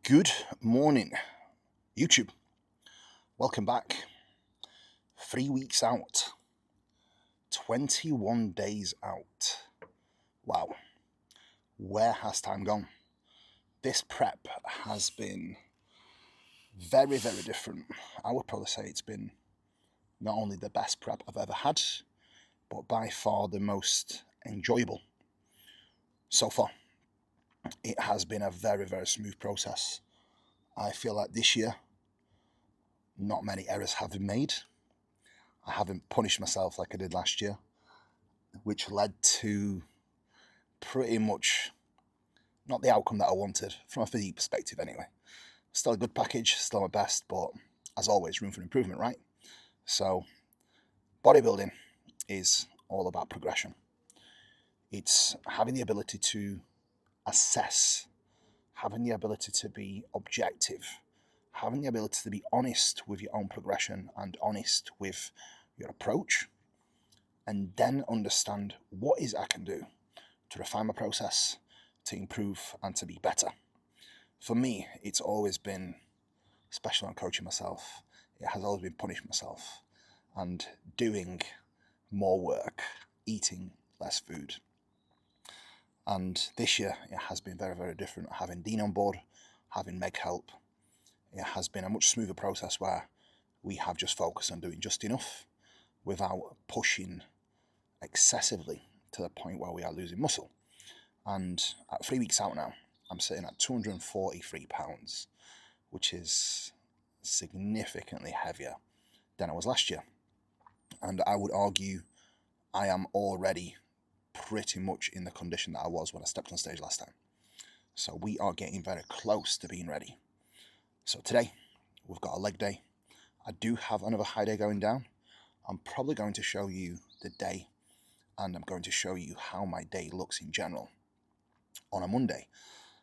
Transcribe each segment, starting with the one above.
Good morning, YouTube. Welcome back. 3 weeks out, 21 days out. Wow, where has time gone? This prep has been very, very different. I would probably say it's been not only the best prep I've ever had, but by far the most enjoyable so far. It has been a very, very smooth process. I feel like this year, not many errors have been made. I haven't punished myself like I did last year, which led to pretty much not the outcome that I wanted from a physique perspective anyway. Still a good package, still my best, but as always, room for improvement, right? So bodybuilding is all about progression. It's having the ability to assess, having the ability to be objective, having the ability to be honest with your own progression and honest with your approach, and then understand what is I can do to refine my process, to improve and to be better. For me, it's always been, especially when coaching myself, it has always been punishing myself and doing more work, eating less food. And this year, it has been very, very different. Having Dean on board, having Meg help, it has been a much smoother process where we have just focused on doing just enough without pushing excessively to the point where we are losing muscle. And at 3 weeks out now, I'm sitting at 243 pounds, which is significantly heavier than I was last year. And I would argue I am already pretty much in the condition that I was when I stepped on stage last time. So we are getting very close to being ready. So today, we've got a leg day. I do have another high day going down. I'm probably going to show you the day, and I'm going to show you how my day looks in general on a Monday,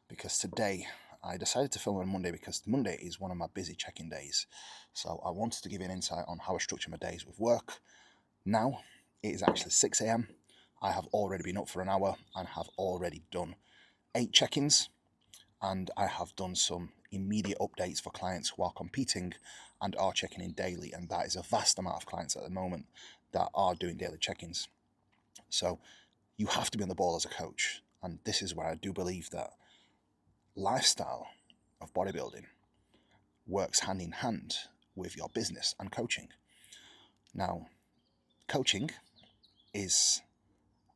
because today I decided to film on Monday because Monday is one of my busy check-in days. So I wanted to give you an insight on how I structure my days with work. Now it is actually 6 a.m. I have already been up for an hour and have already done 8 check-ins, and I have done some immediate updates for clients who are competing and are checking in daily, and that is a vast amount of clients at the moment that are doing daily check-ins. So you have to be on the ball as a coach, and this is where I do believe that lifestyle of bodybuilding works hand in hand with your business and coaching. Now, coaching is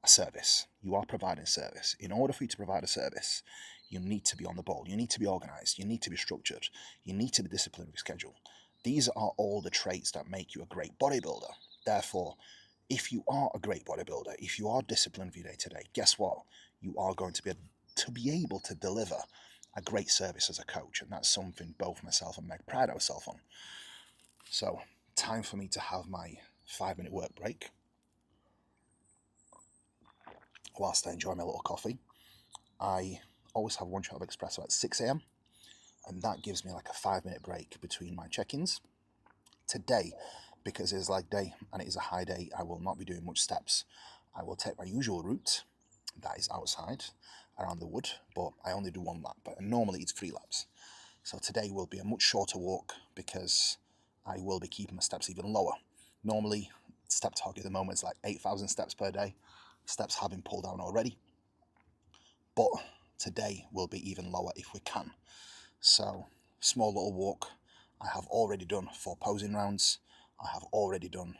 a service. You are providing service. In order for you to provide a service, you need to be on the ball. You need to be organized. You need to be structured. You need to be disciplined with your schedule. These are all the traits that make you a great bodybuilder. Therefore, if you are a great bodybuilder, if you are disciplined with your day to day, guess what? You are going to be able to deliver a great service as a coach, and that's something both myself and Meg pride ourselves on. So, time for me to have my 5-minute work break whilst I enjoy my little coffee. I always have one shot of espresso at 6 a.m, and that gives me like a 5-minute break between my check-ins. Today, because it is leg day and it is a high day, I will not be doing much steps. I will take my usual route, that is outside around the wood, but I only do 1 lap, but normally it's 3 laps. So today will be a much shorter walk because I will be keeping my steps even lower. Normally, step target at the moment is like 8,000 steps per day. Steps have been pulled down already, but today will be even lower if we can. So, small little walk. I have already done 4 posing rounds. I have already done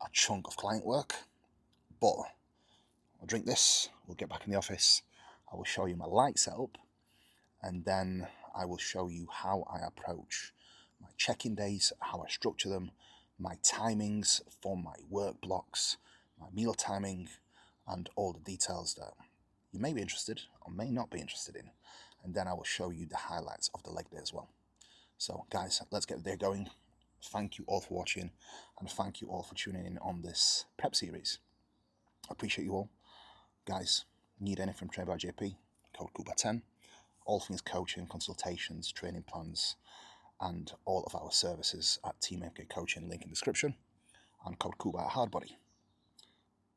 a chunk of client work, but I'll drink this, we'll get back in the office, I will show you my light setup, and then I will show you how I approach my check-in days, how I structure them, my timings for my work blocks, my meal timing, and all the details that you may be interested or may not be interested in. And then I will show you the highlights of the leg day as well. So guys, let's get the day going. Thank you all for watching, and thank you all for tuning in on this prep series. I appreciate you all. Guys, need anything from Trained by JP, code KUBA10. All things coaching, consultations, training plans, and all of our services at Team MK Coaching, link in description, and code KUBA at Hardbody.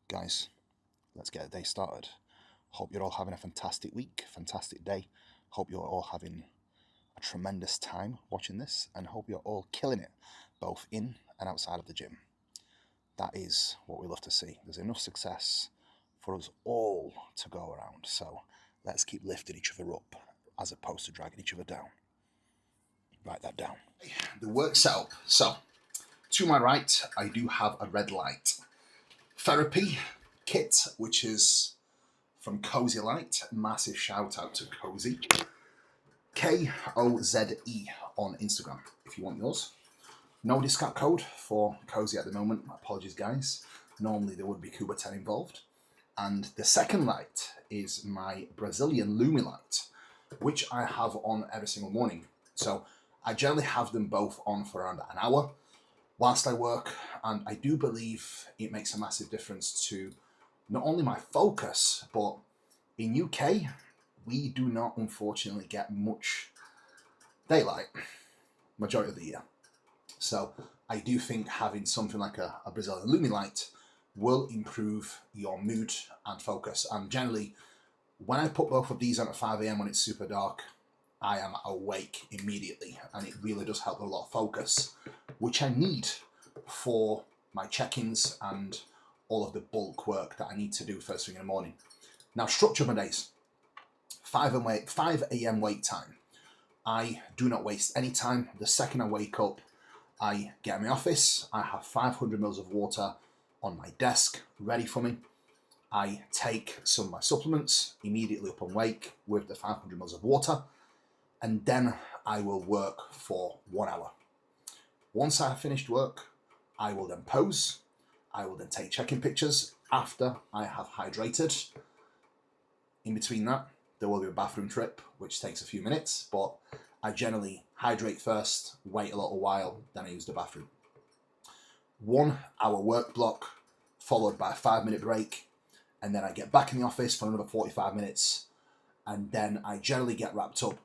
Guys, let's get the day started. Hope you're all having a fantastic week, fantastic day. Hope you're all having a tremendous time watching this and hope you're all killing it, both in and outside of the gym. That is what we love to see. There's enough success for us all to go around. So let's keep lifting each other up as opposed to dragging each other down. Write that down. The work setup. So to my right, I do have a red light therapy kit, which is from Cozy Light. Massive shout out to Cozy. Koze on Instagram if you want yours. No discount code for Cozy at the moment. Apologies, guys. Normally there would be Cuba 10 involved. And the second light is my Brazilian Lumi light, which I have on every single morning. So I generally have them both on for around an hour whilst I work, and I do believe it makes a massive difference to not only my focus, but in UK, we do not unfortunately get much daylight majority of the year. So I do think having something like a Brazilian Lumi light will improve your mood and focus. And generally, when I put both of these on at 5 AM when it's super dark, I am awake immediately, and it really does help with a lot of focus, which I need for my check-ins and all of the bulk work that I need to do first thing in the morning. Now, structure my days. 5 AM wake time. I do not waste any time. The second I wake up, I get in my office. I have 500 mils of water on my desk ready for me. I take some of my supplements immediately upon wake with the 500 mils of water, and then I will work for 1 hour. Once I have finished work, I will then pose. I will then take check-in pictures after I have hydrated. In between that, there will be a bathroom trip, which takes a few minutes, but I generally hydrate first, wait a little while, then I use the bathroom. 1 hour work block, followed by a 5-minute break, and then I get back in the office for another 45 minutes, and then I generally get wrapped up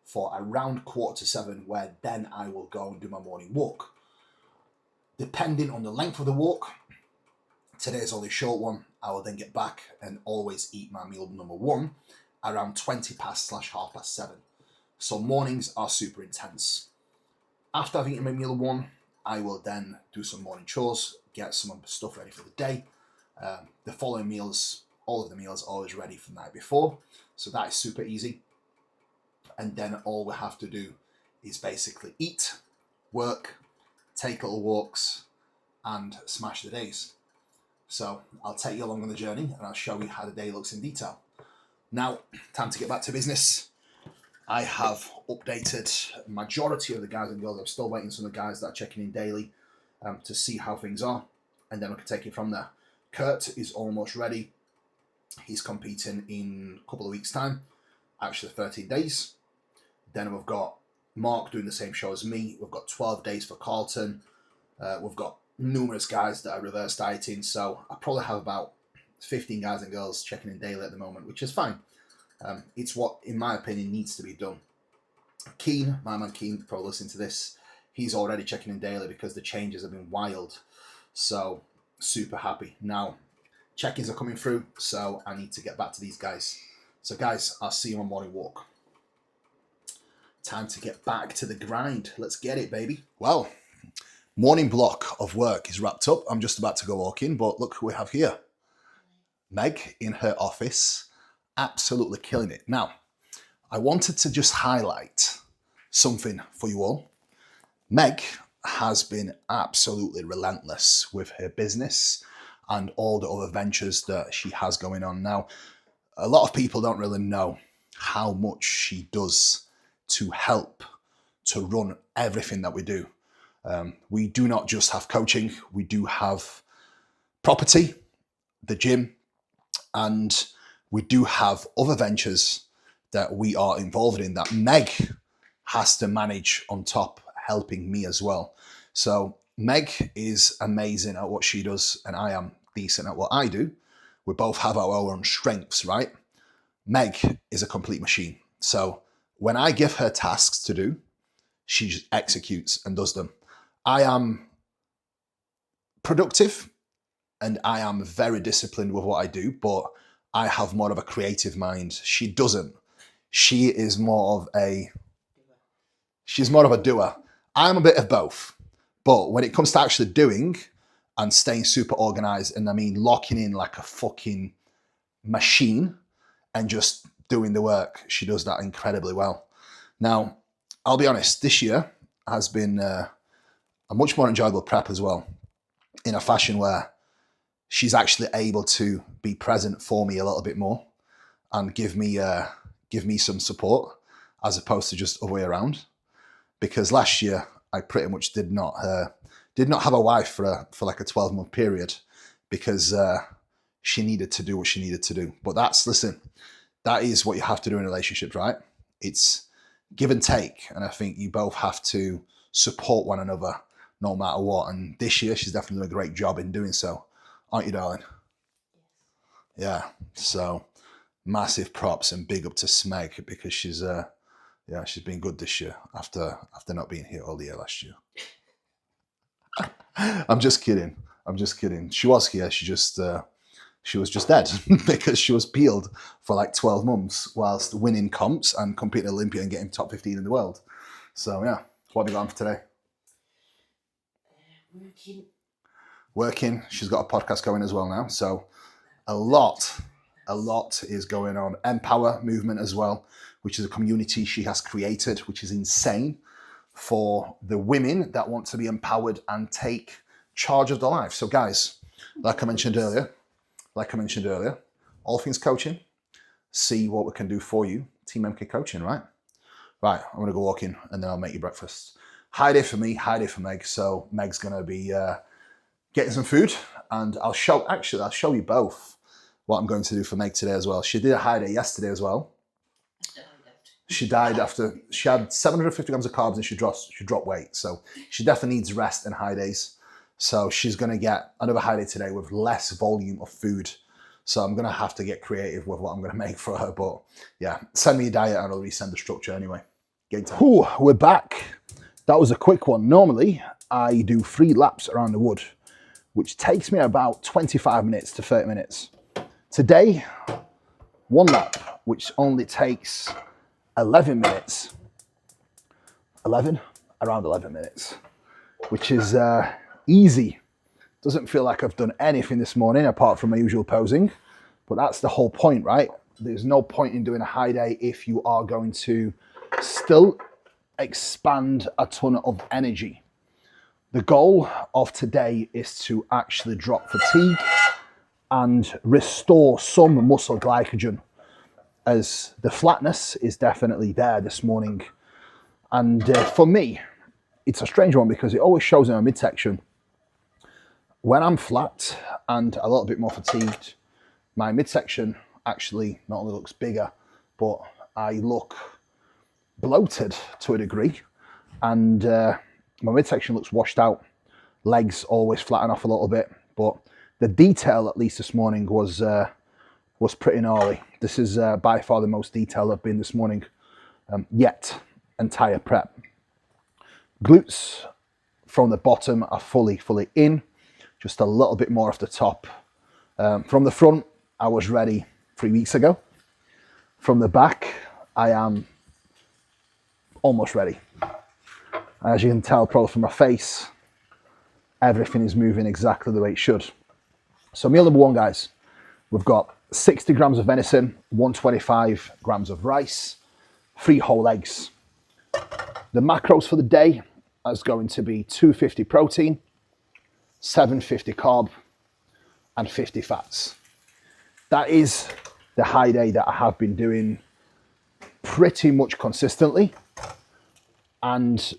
for around 6:45, where then I will go and do my morning walk. Depending on the length of the walk, today's only a short one, I will then get back and always eat my meal number 1 around 20 past / 7:30. So mornings are super intense. After I've eaten my meal 1, I will then do some morning chores, get some stuff ready for the day. The following meals, all of the meals are always ready from the night before. So that is super easy. And then all we have to do is basically eat, work, take little walks, and smash the days. So I'll take you along on the journey and I'll show you how the day looks in detail. Now, time to get back to business. I have updated majority of the guys and girls. I'm still waiting for some of the guys that are checking in daily to see how things are, and then I can take it from there. Kurt is almost ready. He's competing in a couple of weeks' time, actually 13 days. Then we've got Mark doing the same show as me. We've got 12 days for Carlton. We've got numerous guys that are reverse dieting. So I probably have about 15 guys and girls checking in daily at the moment, which is fine. It's what, in my opinion, needs to be done. Keen, my man Keen, probably listening to this, he's already checking in daily because the changes have been wild. So super happy. Now, check-ins are coming through, so I need to get back to these guys. So guys, I'll see you on morning walk. Time to get back to the grind. Let's get it, baby. Well, morning block of work is wrapped up. I'm just about to go walk in, but look who we have here. Meg in her office, absolutely killing it. Now, I wanted to just highlight something for you all. Meg has been absolutely relentless with her business and all the other ventures that she has going on now. A lot of people don't really know how much she does to help to run everything that we do. We do not just have coaching, we do have property, the gym, and we do have other ventures that we are involved in that Meg has to manage on top, helping me as well. So Meg is amazing at what she does, and I am decent at what I do. We both have our own strengths, right? Meg is a complete machine. So when I give her tasks to do, she just executes and does them. I am productive and I am very disciplined with what I do, but I have more of a creative mind. She doesn't. She is more of a She's more of a doer. I'm a bit of both. But when it comes to actually doing and staying super organized, and I mean locking in like a fucking machine and just doing the work, she does that incredibly well. Now, I'll be honest, this year has been a much more enjoyable prep as well, in a fashion where she's actually able to be present for me a little bit more and give me some support as opposed to just other way around. Because last year I pretty much did not have a wife for like a 12-month period because she needed to do what she needed to do. But listen, that is what you have to do in relationships, right? It's give and take, and I think you both have to support one another no matter what. And this year she's definitely done a great job in doing so, aren't you, darling? Yeah. So massive props and big up to Smeg because she's been good this year after not being here all the year last year. I'm just kidding. She was here. She was just dead because she was peeled for like 12 months whilst winning comps and competing at Olympia and getting top 15 in the world. So yeah, what have you got on for today? Working. She's got a podcast going as well now. So a lot is going on. Empower movement as well, which is a community she has created, which is insane for the women that want to be empowered and take charge of their life. So guys, like I mentioned earlier, all things coaching, see what we can do for you. Team MK coaching, right? Right, I'm gonna go walk in and then I'll make you breakfast. High day for me, high day for Meg. So Meg's gonna be getting some food and I'll show you both what I'm going to do for Meg today as well. She did a high day yesterday as well. She died after she had 750 grams of carbs and she dropped weight. So she definitely needs rest and high days. So she's going to get another high day today with less volume of food. So I'm going to have to get creative with what I'm going to make for her. But yeah, send me a diet and I'll resend the structure anyway. Ooh, we're back. That was a quick one. Normally, I do 3 laps around the wood, which takes me about 25 minutes to 30 minutes. Today, 1 lap, which only takes 11 minutes. Around 11 minutes, which is easy. Doesn't feel like I've done anything this morning apart from my usual posing, but that's the whole point, right? There's no point in doing a high day if you are going to still expand a ton of energy. The goal of today is to actually drop fatigue and restore some muscle glycogen, as the flatness is definitely there this morning. And for me, it's a strange one because it always shows in my midsection. When I'm flat and a little bit more fatigued, my midsection actually not only looks bigger, but I look bloated to a degree. And my midsection looks washed out. Legs always flatten off a little bit, but the detail, at least this morning, was pretty gnarly. This is by far the most detailed I've been this morning, yet entire prep. Glutes from the bottom are fully in, just a little bit more off the top. From the front, I was ready 3 weeks ago. From the back, I am almost ready. As you can tell probably from my face, everything is moving exactly the way it should. So meal number 1, guys, we've got 60 grams of venison, 125 grams of rice, 3 whole eggs. The macros for the day is going to be 250 protein, 750 carb, and 50 fats. That is the high day that I have been doing pretty much consistently. And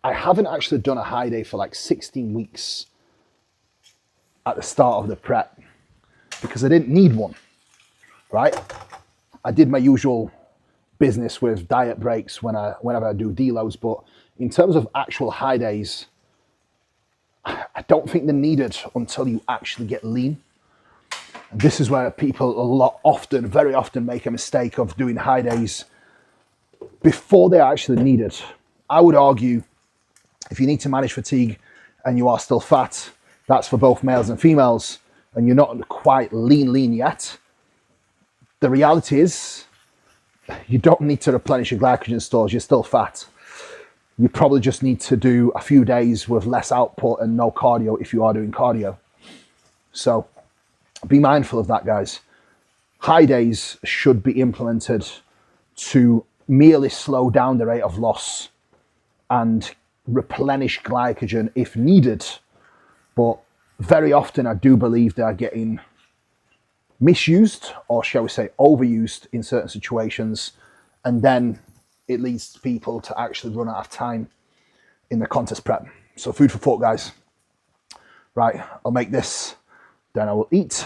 I haven't actually done a high day for like 16 weeks at the start of the prep because I didn't need one, right? I did my usual business with diet breaks whenever I do deloads, but in terms of actual high days, I don't think they're needed until you actually get lean. And this is where people very often make a mistake of doing high days before they're actually needed. I would argue if you need to manage fatigue and you are still fat, that's for both males and females, and you're not quite lean yet, the reality is you don't need to replenish your glycogen stores, you're still fat. You probably just need to do a few days with less output and no cardio if you are doing cardio. So be mindful of that, guys. High days should be implemented to merely slow down the rate of loss and replenish glycogen if needed. But very often I do believe they are getting misused, or shall we say overused in certain situations, and then it leads people to actually run out of time in the contest prep. So food for thought, guys. Right, I'll make this, then I will eat,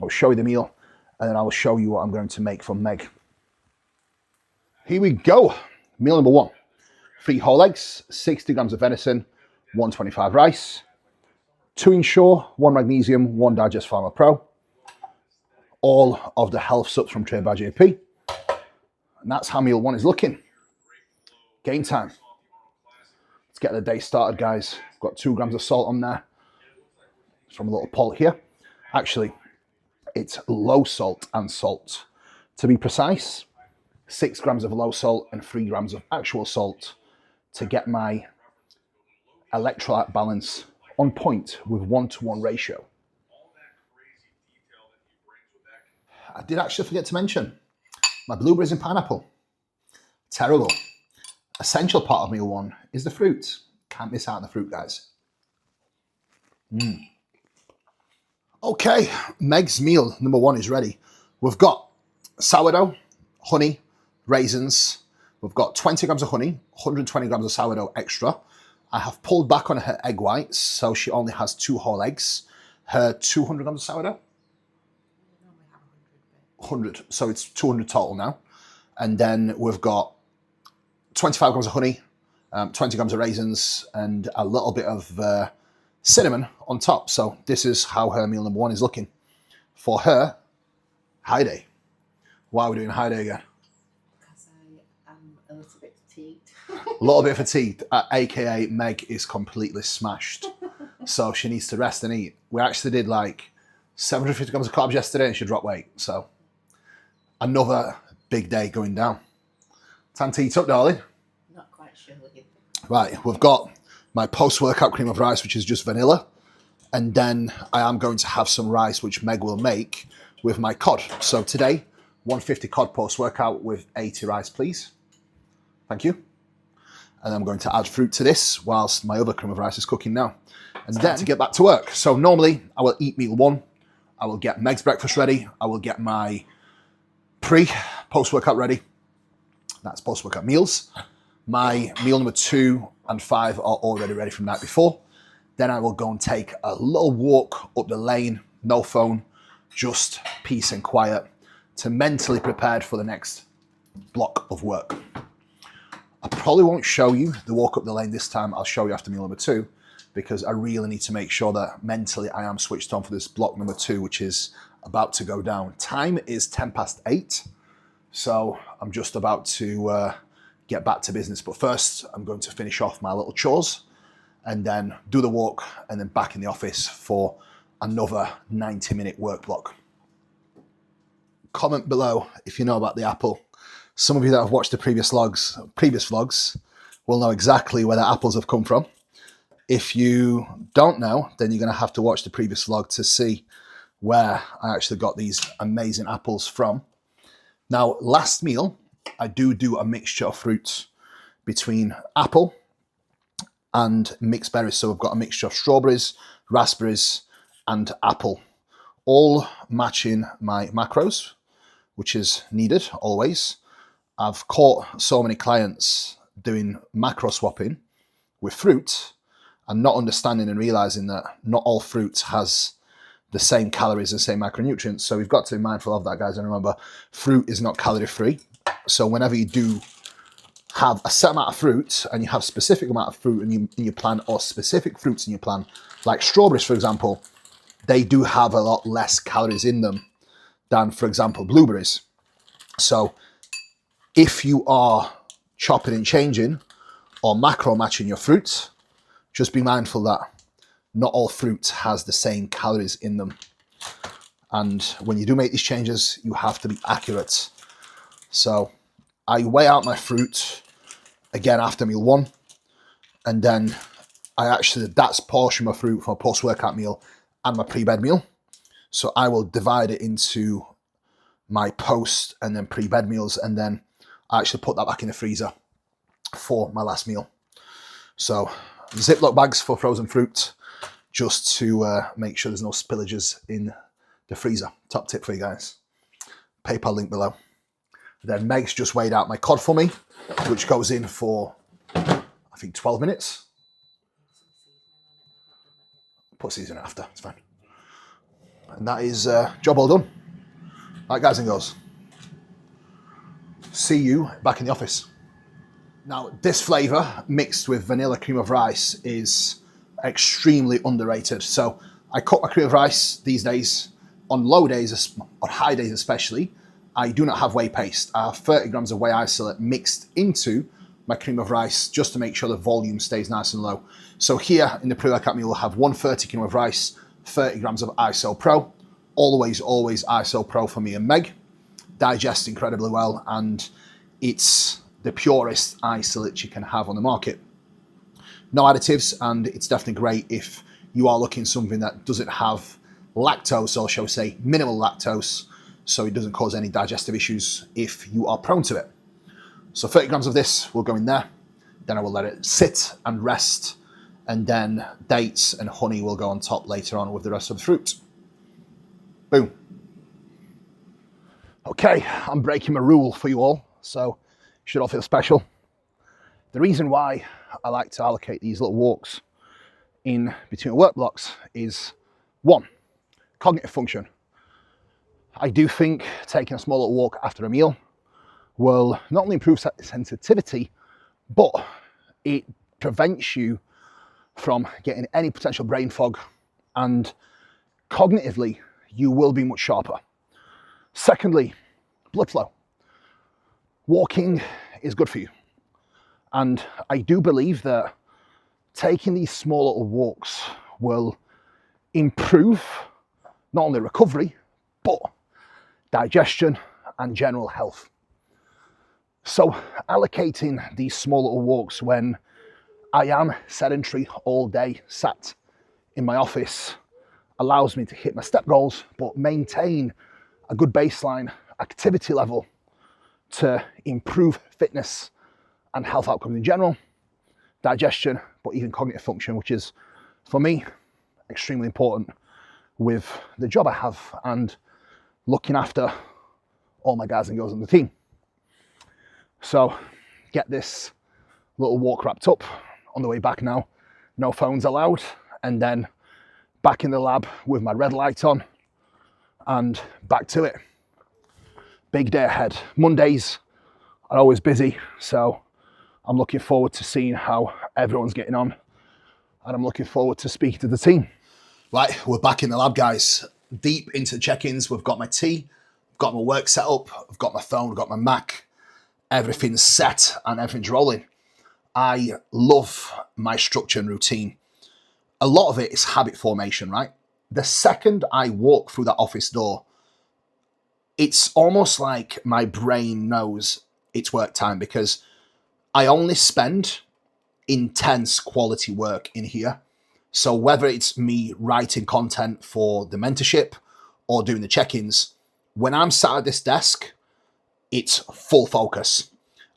I'll show you the meal, and then I will show you what I'm going to make for Meg. Here we go. Meal number 1. 3 whole eggs, 60 grams of venison, 125 rice, 2 Ensure, 1 magnesium, 1 Digest Pharma Pro, all of the health subs from Trained by JP. And that's how meal 1 is looking. Game time. Let's get the day started, guys. Got 2 grams of salt on there from a little pot here. Actually, it's low salt and salt. To be precise, 6 grams of low salt and 3 grams of actual salt to get my electrolyte balance on point with 1-to-1 ratio. I did actually forget to mention my blueberries and pineapple. Terrible. Essential part of meal 1 is the fruit. Can't miss out on the fruit, guys. Okay, Meg's meal number 1 is ready. We've got sourdough, honey, raisins. We've got 20 grams of honey, 120 grams of sourdough extra. I have pulled back on her egg whites, so she only has 2 whole eggs. Her 200 grams of sourdough? 100, so it's 200 total now. And then we've got 25 grams of honey, 20 grams of raisins, and a little bit of cinnamon on top. So this is how her meal number 1 is looking. For her, high day. Why are we doing high day again? Because I am a little bit fatigued. A little bit fatigued, aka Meg is completely smashed. So she needs to rest and eat. We actually did like 750 grams of carbs yesterday and she dropped weight. So another big day going down. Time to eat up, darling. Not quite sure. Right, we've got my post-workout cream of rice, which is just vanilla. And then I am going to have some rice, which Meg will make with my cod. So today, 150 cod post-workout with 80 rice, please. Thank you. And I'm going to add fruit to this whilst my other cream of rice is cooking now. And then to get back to work. So normally I will eat meal 1. I will get Meg's breakfast ready. I will get my post-workout ready. That's post-workout meals. My meal number 2 and 5 are already ready from the night before. Then I will go and take a little walk up the lane, no phone, just peace and quiet, to mentally prepared for the next block of work. I probably won't show you the walk up the lane this time. I'll show you after meal number 2, because I really need to make sure that mentally I am switched on for this block number 2, which is about to go down. Time is 8:10, so I'm just about to get back to business. But first, I'm going to finish off my little chores and then do the walk and then back in the office for another 90-minute work block. Comment below if you know about the apple. Some of you that have watched the previous vlogs will know exactly where the apples have come from. If you don't know, then you're going to have to watch the previous vlog to see where I actually got these amazing apples from. Now, last meal, I do a mixture of fruits between apple and mixed berries. So we've got a mixture of strawberries, raspberries, and apple, all matching my macros, which is needed always. I've caught so many clients doing macro swapping with fruit and not understanding and realizing that not all fruit has the same calories and same macronutrients. So we've got to be mindful of that, guys. And remember, fruit is not calorie free. So whenever you do have a set amount of fruit and you have specific amount of fruit in your plan, or specific fruits in your plan, like strawberries, for example, they do have a lot less calories in them than, for example, blueberries. So if you are chopping and changing or macro matching your fruits, just be mindful that not all fruit has the same calories in them. And when you do make these changes, you have to be accurate. So I weigh out my fruit again after meal 1. And then that's portion of fruit for a post-workout meal and my pre-bed meal. So I will divide it into my post and then pre-bed meals, and then I actually put that back in the freezer for my last meal. So Ziploc bags for frozen fruit, just to make sure there's no spillages in the freezer. Top tip for you guys. PayPal link below. Then Meg's just weighed out my cod for me, which goes in for, I think, 12 minutes. Put seasoning after, it's fine. And that is job all done. Right, guys and girls. See you back in the office. Now, this flavour mixed with vanilla cream of rice is extremely underrated. So I cook my cream of rice these days on low days, on high days especially. I do not have whey paste. I have 30 grams of whey isolate mixed into my cream of rice just to make sure the volume stays nice and low. So here in the pre-workout meal, we'll have 130 cream of rice, 30 grams of ISO Pro. Always ISO Pro for me and Meg. Digests incredibly well, and it's the purest isolate you can have on the market. No additives, and it's definitely great if you are looking something that doesn't have lactose, or shall we say minimal lactose, so it doesn't cause any digestive issues if you are prone to it. So 30 grams of this will go in there. Then I will let it sit and rest, and then dates and honey will go on top later on with the rest of the fruit. Boom. Okay, I'm breaking my rule for you all, so you should all feel special. The reason why I like to allocate these little walks in between work blocks is, one, cognitive function. I do think taking a small little walk after a meal will not only improve sensitivity, but it prevents you from getting any potential brain fog, and cognitively you will be much sharper. Secondly, blood flow. Walking is good for you. And I do believe that taking these small little walks will improve not only recovery, but digestion and general health. So allocating these small little walks when I am sedentary all day sat in my office allows me to hit my step goals, but maintain a good baseline activity level to improve fitness and health outcomes in general, digestion, but even cognitive function, which is, for me, extremely important with the job I have and looking after all my guys and girls on the team. So get this little walk wrapped up. On the way back now, no phones allowed, and then back in the lab with my red light on and back to it. Big day ahead. Mondays are always busy, so I'm looking forward to seeing how everyone's getting on, and I'm looking forward to speaking to the team. Right, we're back in the lab, guys. Deep into the check-ins. We've got my tea, I've got my work set up, I've got my phone, I've got my Mac. Everything's set and everything's rolling. I love my structure and routine. A lot of it is habit formation, right? The second I walk through that office door, it's almost like my brain knows it's work time, because I only spend intense quality work in here. So whether it's me writing content for the mentorship or doing the check-ins, when I'm sat at this desk, it's full focus.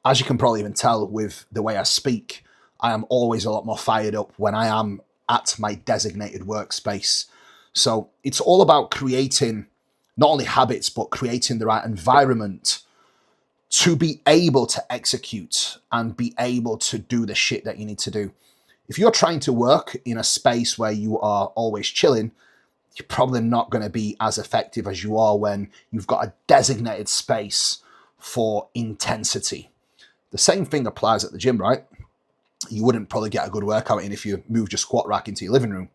As you can probably even tell with the way I speak, I am always a lot more fired up when I am at my designated workspace. So it's all about creating not only habits, but creating the right environment to be able to execute and be able to do the shit that you need to do. If you're trying to work in a space where you are always chilling, you're probably not going to be as effective as you are when you've got a designated space for intensity. The same thing applies at the gym, right? You wouldn't probably get a good workout in if you moved your squat rack into your living room.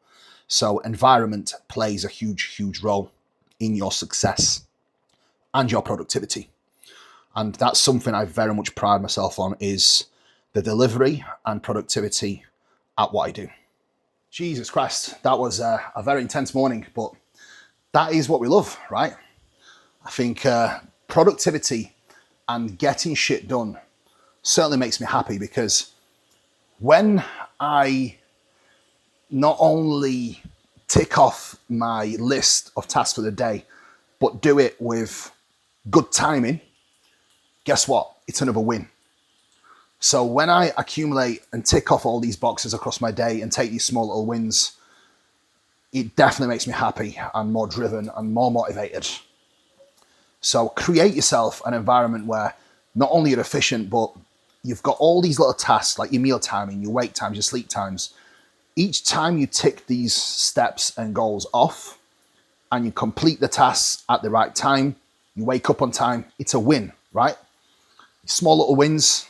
So environment plays a huge, huge role in your success and your productivity. And that's something I very much pride myself on, is the delivery and productivity at what I do. Jesus Christ, that was a very intense morning, but that is what we love, right? I think productivity and getting shit done certainly makes me happy, because when I not only tick off my list of tasks for the day, but do it with good timing, guess what? It's another win. So when I accumulate and tick off all these boxes across my day and take these small little wins, it definitely makes me happy and more driven and more motivated. So create yourself an environment where not only you're efficient, but you've got all these little tasks like your meal timing, your wake times, your sleep times. Each time you tick these steps and goals off and you complete the tasks at the right time, you wake up on time, it's a win, right? Small little wins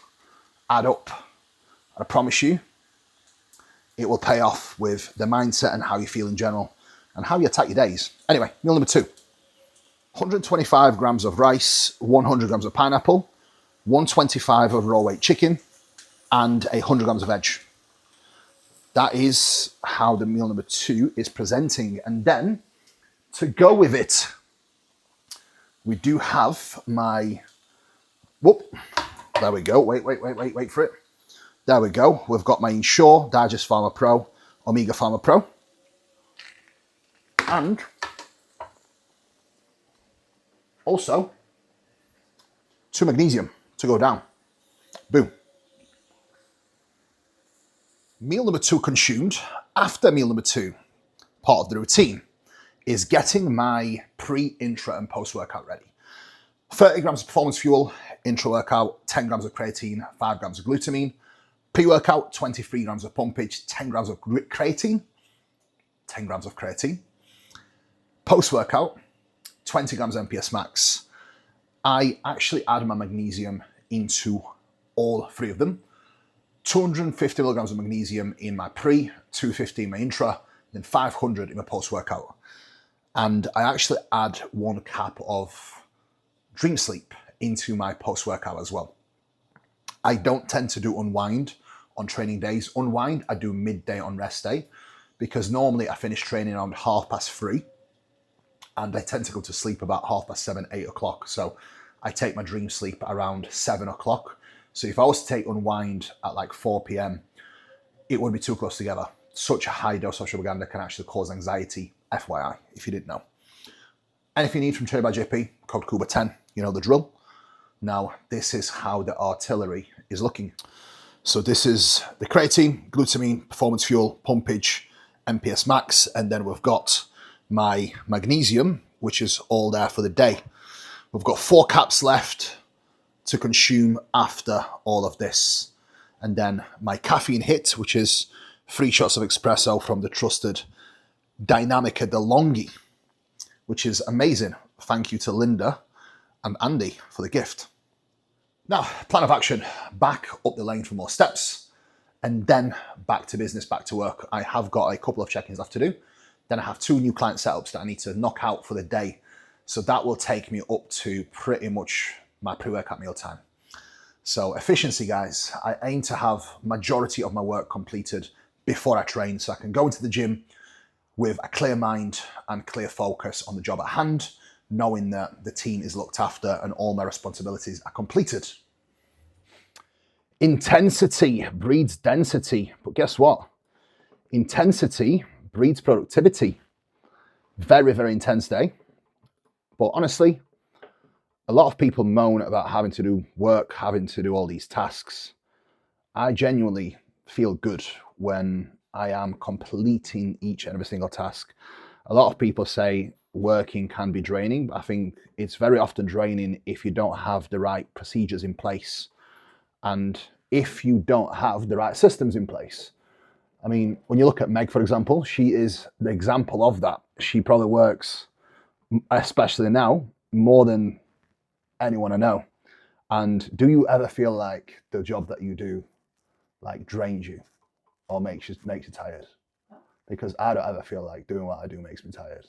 add up. And I promise you, it will pay off with the mindset and how you feel in general and how you attack your days. Anyway, meal number 2. 125 grams of rice, 100 grams of pineapple, 125 of raw weight chicken, and 100 grams of veg. That is how the meal number 2 is presenting. And then to go with it, we do have my, there we go. Wait for it. There we go. We've got my Ensure Digest Pharma Pro, Omega Pharma Pro, and also 2 magnesium to go down. Boom. Meal number 2 consumed. After meal number 2, part of the routine is getting my pre, intra, and post-workout ready. 30 grams of performance fuel, intra-workout, 10 grams of creatine, 5 grams of glutamine. Pre-workout, 23 grams of pumpage, 10 grams of creatine, 10 grams of creatine. Post-workout, 20 grams MPS max. I actually add my magnesium into all 3 of them. 250 milligrams of magnesium in my pre, 250 in my intra, then 500 in my post-workout. And I actually add 1 cap of dream sleep into my post-workout as well. I don't tend to do unwind on training days. Unwind, I do midday on rest day because normally I finish training around 3:30 and I tend to go to sleep about 7:30, 8 o'clock. So I take my dream sleep around 7 o'clock. So if I was to take unwind at like 4 p.m., it would be too close together. Such a high dose of ashwagandha can actually cause anxiety, FYI, if you didn't know. Anything you need from Trained by JP, code KUBA10, you know the drill. Now, this is how the artillery is looking. So this is the creatine, glutamine, performance fuel, pumpage, MPS max, and then we've got my magnesium, which is all there for the day. We've got 4 caps left to consume after all of this. And then my caffeine hit, which is 3 shots of espresso from the trusted Dynamica DeLonghi, which is amazing. Thank you to Linda and Andy for the gift. Now, plan of action, back up the lane for more steps, and then back to business, back to work. I have got a couple of check-ins left to do. Then I have 2 new client setups that I need to knock out for the day. So that will take me up to pretty much my pre-workout meal time. So efficiency, guys, I aim to have majority of my work completed before I train so I can go into the gym with a clear mind and clear focus on the job at hand, knowing that the team is looked after and all my responsibilities are completed. Intensity breeds density, but guess what? Intensity breeds productivity. Very, very intense day. But honestly, a lot of people moan about having to do work, having to do all these tasks. I genuinely feel good when I am completing each and every single task. A lot of people say working can be draining, but I think it's very often draining if you don't have the right procedures in place and if you don't have the right systems in place. I mean, when you look at Meg, for example, she is the example of that. She probably works, especially now, more than anyone I know. And do you ever feel like the job that you do like drains you or makes you tired? Because I don't ever feel like doing what I do makes me tired.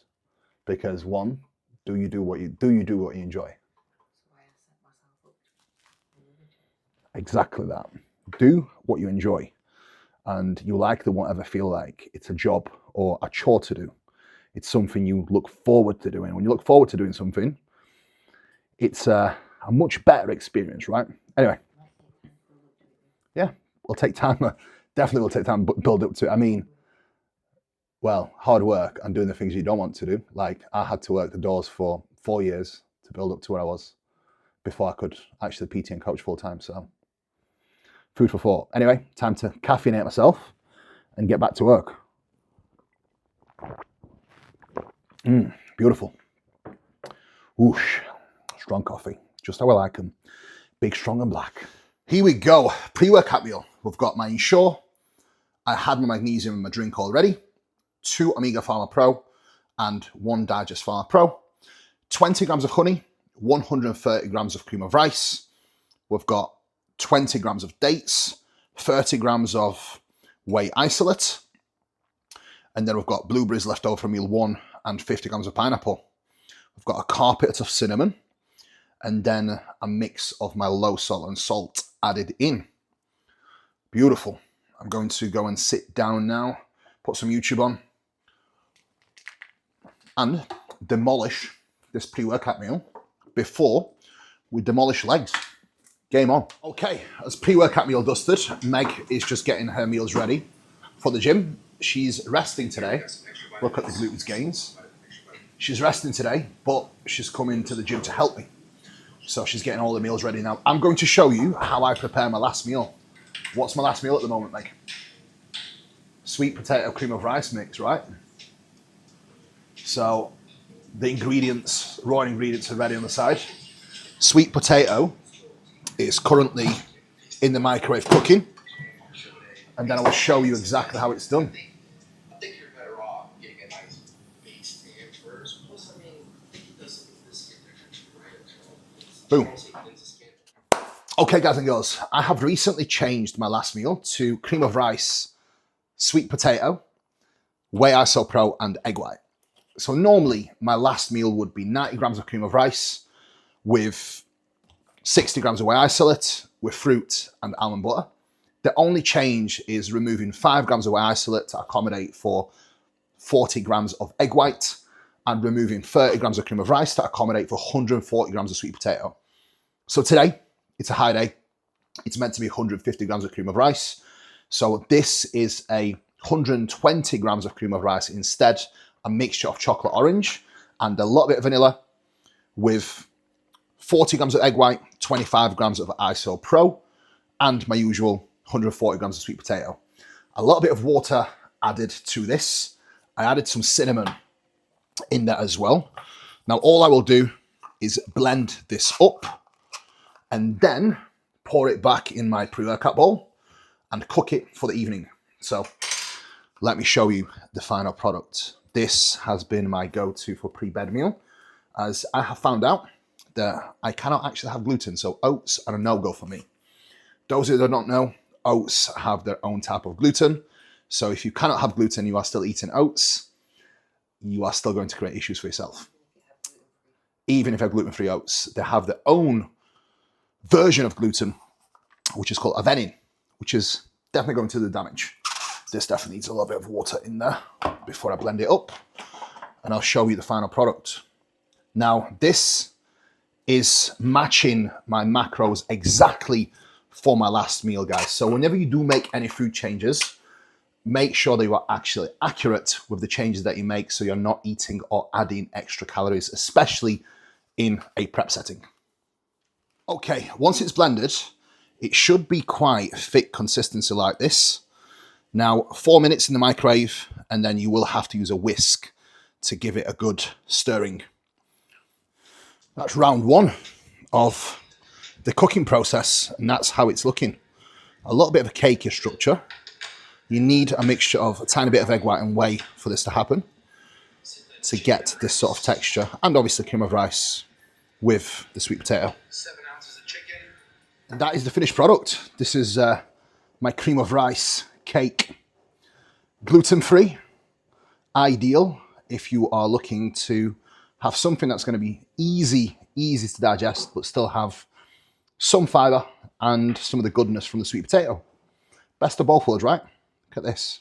Because one, do you do what you enjoy? Exactly that. Do what you enjoy. And you likely won't ever feel like it's a job or a chore to do. It's something you look forward to doing. When you look forward to doing something, it's a much better experience, right? Anyway, yeah, we'll take time Definitely will take time to build up to it. I mean, well, hard work and doing the things you don't want to do. Like, I had to work the doors for 4 years to build up to where I was before I could actually PT and coach full time. So, food for thought. Anyway, time to caffeinate myself and get back to work. Beautiful. Whoosh. Strong coffee. Just how I like them. Big, strong and black. Here we go. Pre-workout meal. We've got my Ensure. I had my magnesium in my drink already. 2 Omega Pharma Pro and 1 Digest Pharma Pro. 20 grams of honey. 130 grams of cream of rice. We've got 20 grams of dates. 30 grams of whey isolate. And then we've got blueberries left over from meal 1 and 50 grams of pineapple. We've got a carpet of cinnamon and then a mix of my low salt and salt added in. Beautiful. I'm going to go and sit down now, put some YouTube on and demolish this pre-workout meal before we demolish legs. Game on. Okay, as pre-workout meal dusted, Meg is just getting her meals ready for the gym. She's resting today. Look at the glutes gains. She's resting today, but she's coming to the gym to help me. So she's getting all the meals ready now. I'm going to show you how I prepare my last meal. What's my last meal at the moment, Meg? Sweet potato cream of rice mix, right? So the ingredients, raw ingredients are ready on the side. Sweet potato is currently in the microwave cooking. And then I will show you exactly how it's done. Boom. Okay, guys and girls, I have recently changed my last meal to cream of rice, sweet potato, whey iso pro, and egg white. So normally my last meal would be 90 grams of cream of rice with 60 grams of whey isolate with fruit and almond butter. The only change is removing 5 grams of whey isolate to accommodate for 40 grams of egg white and removing 30 grams of cream of rice to accommodate for 140 grams of sweet potato. So today, it's a high day. It's meant to be 150 grams of cream of rice. So this is a 120 grams of cream of rice instead, a mixture of chocolate orange and a little bit of vanilla with 40 grams of egg white, 25 grams of iso pro, and my usual 140 grams of sweet potato. A little bit of water added to this. I added some cinnamon in there as well. Now all I will do is blend this up and then pour it back in my pre-workout bowl and cook it for the evening. So let me show you the final product. This has been my go-to for pre-bed meal, as I have found out that I cannot actually have gluten, so oats are a no-go for me. Those who do not know, oats have their own type of gluten. So if you cannot have gluten, you are still eating oats, you are still going to create issues for yourself. Even if you have gluten-free oats, they have their own version of gluten, which is called avenin, which is definitely going to do the damage. This definitely needs a little bit of water in there before I blend it up, and I'll show you the final product. Now, this is matching my macros exactly for my last meal, guys. So whenever you do make any food changes, make sure that you are actually accurate with the changes that you make so you're not eating or adding extra calories, especially in a prep setting. Okay, once it's blended, it should be quite thick consistency like this. Now, 4 minutes in the microwave, and then you will have to use a whisk to give it a good stirring. That's round 1 of the cooking process, and that's how it's looking. A little bit of a cakey structure. You need a mixture of a tiny bit of egg white and whey for this to happen, to get this sort of texture, and obviously cream of rice with the sweet potato. 7 ounces of chicken. And that is the finished product. This is my cream of rice cake. Gluten-free, ideal if you are looking to have something that's going to be easy to digest, but still have some fiber and some of the goodness from the sweet potato. Best of both worlds, right? Look at this.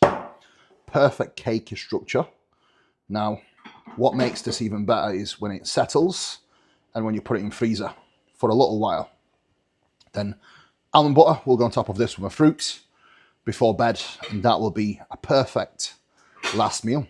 Perfect cakey structure. Now, what makes this even better is when it settles and when you put it in freezer for a little while. Then almond butter will go on top of this with my fruit. before bed, and that will be a perfect last meal.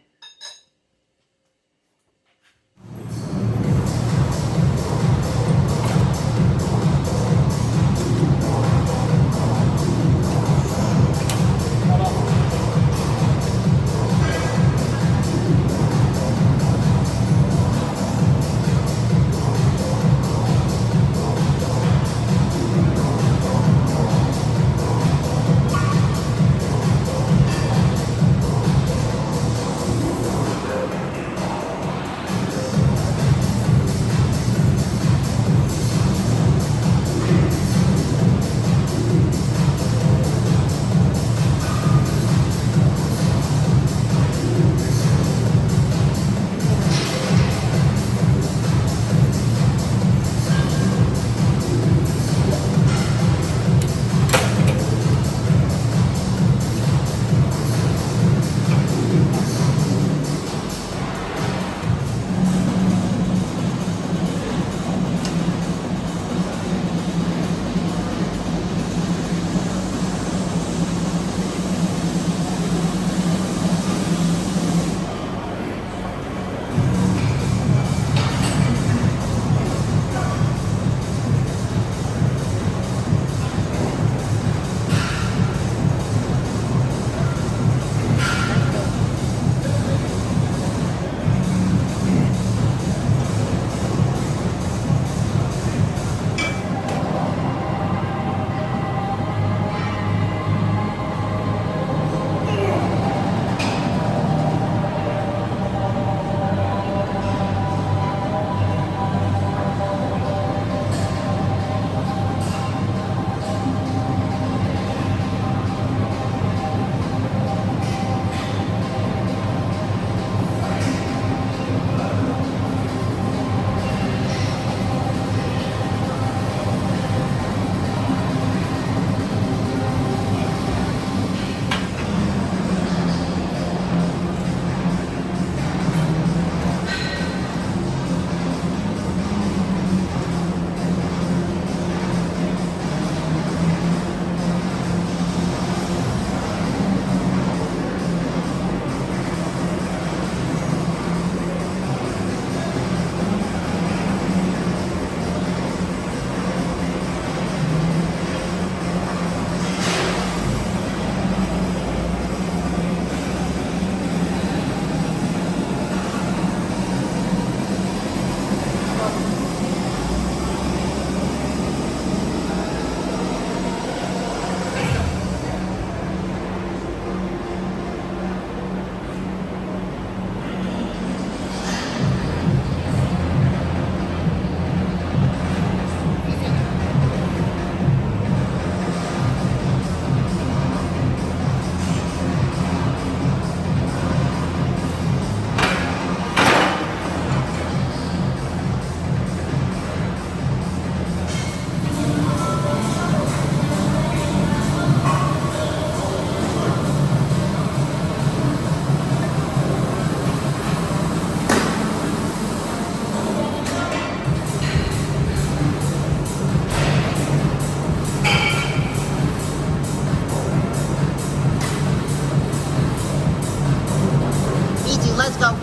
Easy, let's go.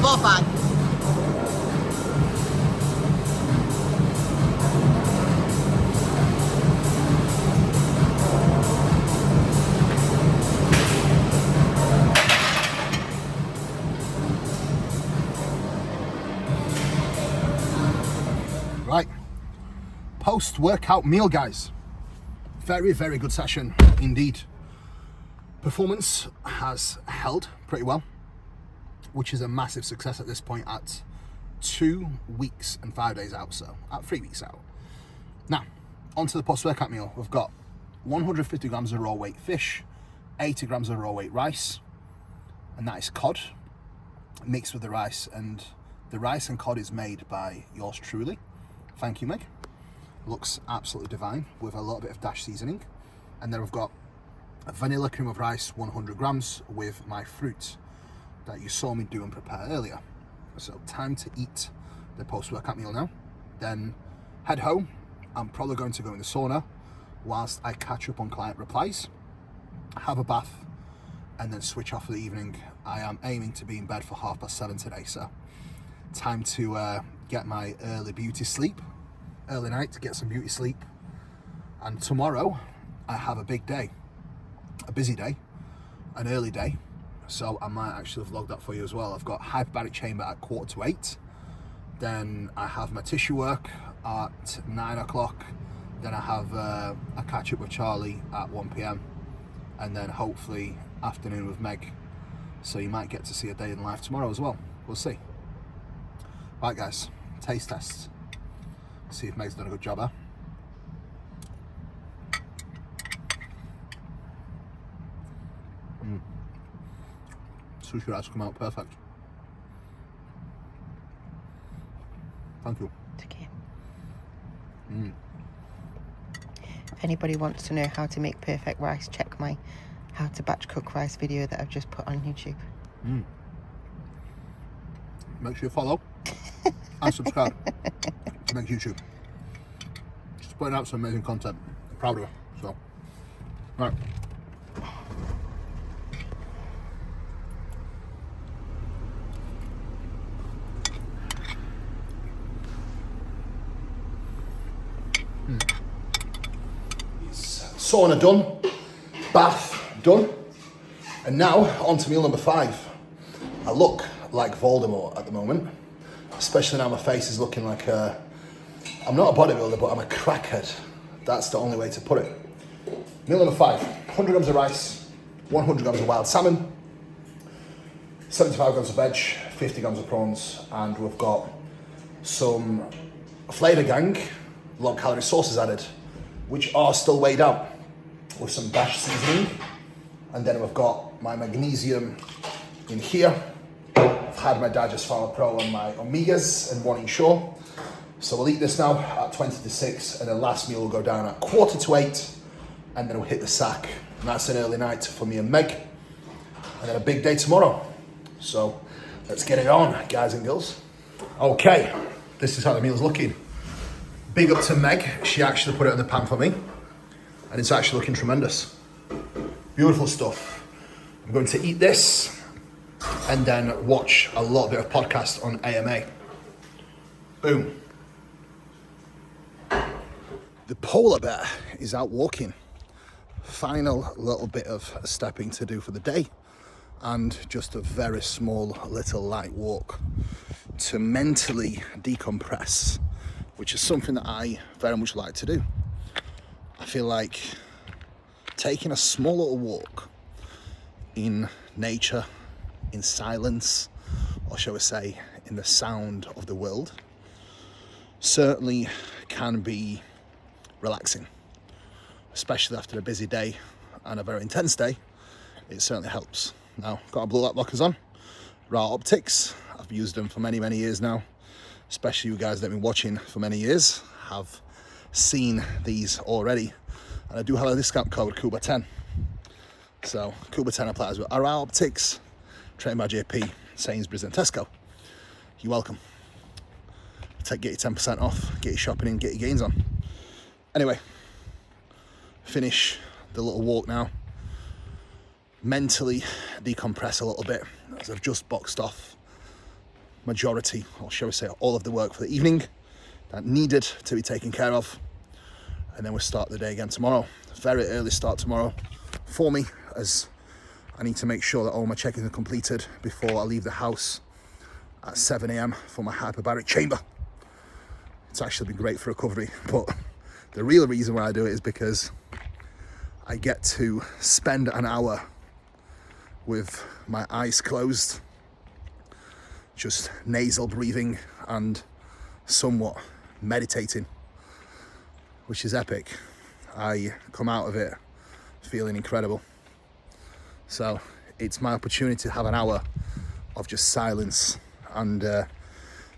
4-5. Right, post-workout meal, guys. Very, very good session indeed. Performance has held pretty well, which is a massive success at this point at 2 weeks and 5 days out, so at 3 weeks out. Now, onto the post-workout meal. We've got 150 grams of raw weight fish, 80 grams of raw weight rice, and that is cod mixed with the rice. And the rice and cod is made by yours truly. Thank you, Meg. Looks absolutely divine with a little bit of dash seasoning. And then we've got a vanilla cream of rice, 100 grams with my fruit that you saw me do and prepare earlier. So time to eat the post-workout meal now. Then head home. I'm probably going to go in the sauna whilst I catch up on client replies. have a bath, and then switch off for the evening. I am aiming to be in bed for 7:30 today, so time to get my early night to get some beauty sleep. And tomorrow I have a big day, a busy day, an early day, so I might actually vlog that for you as well. I've got hyperbaric chamber at 7:45, then I have my tissue work at 9 o'clock, then I have a catch up with Charlie at 1 p.m, and then hopefully afternoon with Meg. So you might get to see a day in life tomorrow as well. We'll see. Right guys, taste test. See if Meg's done a good job, huh? Sushi rice come out perfect. Thank you. It's okay. If anybody wants to know how to make perfect rice, check my how to batch cook rice video that I've just put on YouTube. Make sure you follow and subscribe to Meg's YouTube. She's putting out some amazing content. I'm proud of her. So, right. Sauna done, bath done, and now on to meal number 5. I look like Voldemort at the moment, especially now my face is looking like I'm not a bodybuilder, but I'm a crackhead. That's the only way to put it. Meal number 5, 100 grams of rice, 100 grams of wild salmon, 75 grams of veg, 50 grams of prawns, and we've got some Flavour Gang low calorie sauces added, which are still weighed out with some dash seasoning. And then we've got my magnesium in here. I've had my Digest Pharma Pro and my omegas and one Ensure. So we'll eat this now at 20 to 6, and the last meal will go down at 7:45, and then we'll hit the sack. And that's an early night for me and Meg. And then a big day tomorrow. So let's get it on, guys and girls. Okay, this is how the meal's looking. Big up to Meg, she actually put it in the pan for me, and it's actually looking tremendous. Beautiful stuff. I'm going to eat this and then watch a little bit of podcast on AMA. Boom. The polar bear is out walking. Final little bit of stepping to do for the day, and just a very small little light walk to mentally decompress, which is something that I very much like to do. I feel like taking a small little walk in nature, in silence, or shall we say, in the sound of the world, certainly can be relaxing, especially after a busy day and a very intense day. It certainly helps. Now, got our blue light blockers on, Raw Optics. I've used them for many, many years now. Especially you guys that have been watching for many years have seen these already. And I do have a discount code, Cuba10. So, Cuba10 applies with Raw Optics, trained by JP, Sainsbury's and Tesco. You're welcome. Get your 10% off, get your shopping in, get your gains on. Anyway, finish the little walk now. Mentally decompress a little bit, as I've just boxed off majority, or shall we say all of the work for the evening that needed to be taken care of. And then we'll start the day again tomorrow. Very early start tomorrow for me, as I need to make sure that all my check-ins are completed before I leave the house at 7 a.m. for my hyperbaric chamber. It's actually been great for recovery, but the real reason why I do it is because I get to spend an hour with my eyes closed, just nasal breathing and somewhat meditating, which is epic. I come out of it feeling incredible. So it's my opportunity to have an hour of just silence and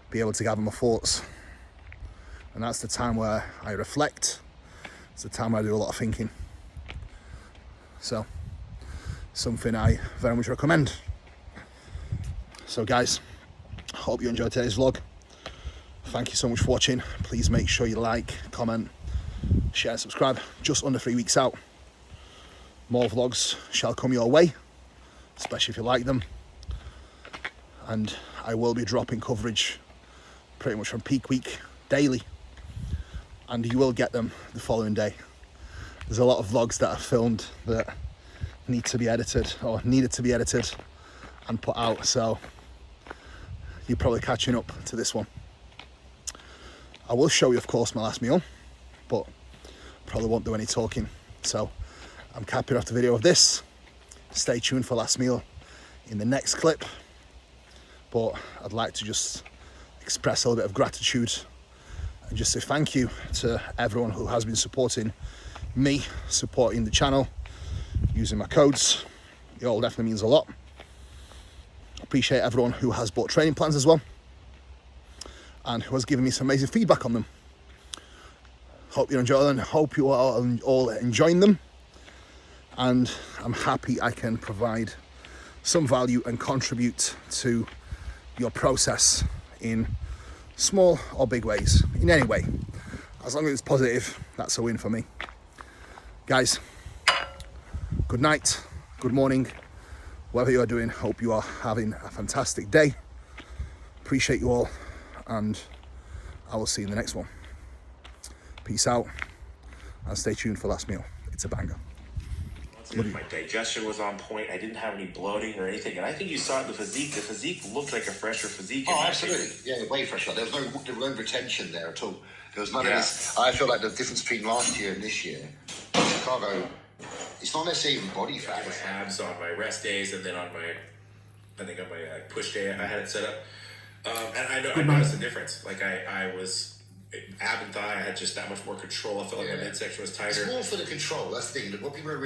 be able to gather my thoughts. And that's the time where I reflect. It's the time where I do a lot of thinking. So, something I very much recommend. So guys, hope you enjoyed today's vlog. Thank you so much for watching. Please make sure you like, comment, share, subscribe. Just under 3 weeks out. More vlogs shall come your way, especially if you like them. And I will be dropping coverage pretty much from peak week daily, and you will get them the following day. There's a lot of vlogs that are filmed that need to be edited or needed to be edited and put out, so you're probably catching up to this one. I will show you, of course, my last meal, but probably won't do any talking, so I'm capping off the video of this. Stay tuned for last meal in the next clip, but I'd like to just express a little bit of gratitude and just say thank you to everyone who has been supporting me, supporting the channel, using my codes. It all definitely means a lot. Appreciate everyone who has bought training plans as well and who has given me some amazing feedback on them. Hope you're enjoying them. Hope you are all enjoying them, and I'm happy I can provide some value and contribute to your process in small or big ways, in any way. As long as it's positive, that's a win for me. Guys, good night, good morning, whatever you're doing. Hope you are having a fantastic day. Appreciate you all, and I will see you in the next one. Peace out, and stay tuned for last meal. It's a banger. My digestion was on point. I didn't have any bloating or anything. And I think you saw it in the physique. The physique looked like a fresher physique. Oh, absolutely. Yeah, way fresher. There was no retention there at all. There was none of this. I feel like the difference between last year and this year, Chicago, it's not necessarily even body fat. My abs on my rest days, and then on my, I think on my push day, I had it set up. And I noticed the difference. Like I was ab and thigh, I had just that much more control. I felt like my midsection was tighter. It's more for the control. That's the thing. What people are